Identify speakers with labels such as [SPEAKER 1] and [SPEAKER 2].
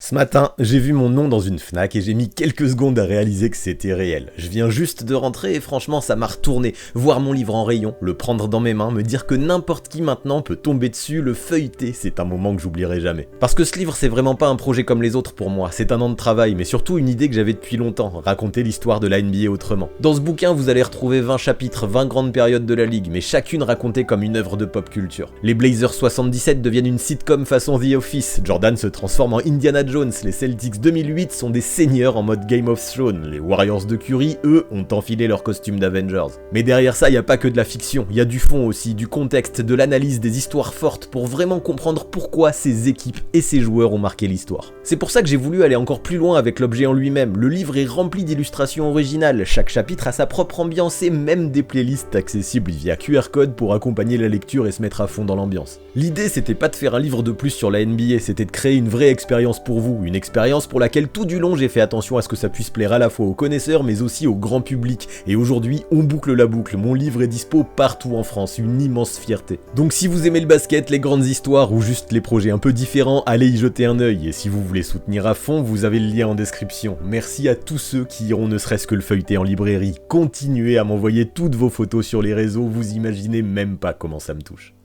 [SPEAKER 1] Ce matin, j'ai vu mon nom dans une Fnac et j'ai mis quelques secondes à réaliser que c'était réel. Je viens juste de rentrer et franchement ça m'a retourné. Voir mon livre en rayon, le prendre dans mes mains, me dire que n'importe qui maintenant peut tomber dessus, le feuilleter, c'est un moment que j'oublierai jamais. Parce que ce livre c'est vraiment pas un projet comme les autres pour moi, c'est un an de travail, mais surtout une idée que j'avais depuis longtemps, raconter l'histoire de la NBA autrement. Dans ce bouquin vous allez retrouver 20 chapitres, 20 grandes périodes de la ligue, mais chacune racontée comme une œuvre de pop culture. Les Blazers 77 deviennent une sitcom façon The Office, Jordan se transforme en Indiana Jones, les Celtics 2008 sont des seigneurs en mode Game of Thrones, les Warriors de Curry, eux, ont enfilé leur costume d'Avengers. Mais derrière ça, y a pas que de la fiction, y a du fond aussi, du contexte, de l'analyse, des histoires fortes pour vraiment comprendre pourquoi ces équipes et ces joueurs ont marqué l'histoire. C'est pour ça que j'ai voulu aller encore plus loin avec l'objet en lui-même, le livre est rempli d'illustrations originales, chaque chapitre a sa propre ambiance et même des playlists accessibles via QR code pour accompagner la lecture et se mettre à fond dans l'ambiance. L'idée c'était pas de faire un livre de plus sur la NBA, c'était de créer une vraie expérience pour vous, une expérience pour laquelle tout du long j'ai fait attention à ce que ça puisse plaire à la fois aux connaisseurs mais aussi au grand public. Et aujourd'hui, on boucle la boucle, mon livre est dispo partout en France, une immense fierté. Donc si vous aimez le basket, les grandes histoires ou juste les projets un peu différents, allez y jeter un œil. Et si vous voulez soutenir à fond, vous avez le lien en description. Merci à tous ceux qui iront ne serait-ce que le feuilleter en librairie. Continuez à m'envoyer toutes vos photos sur les réseaux, vous imaginez même pas comment ça me touche.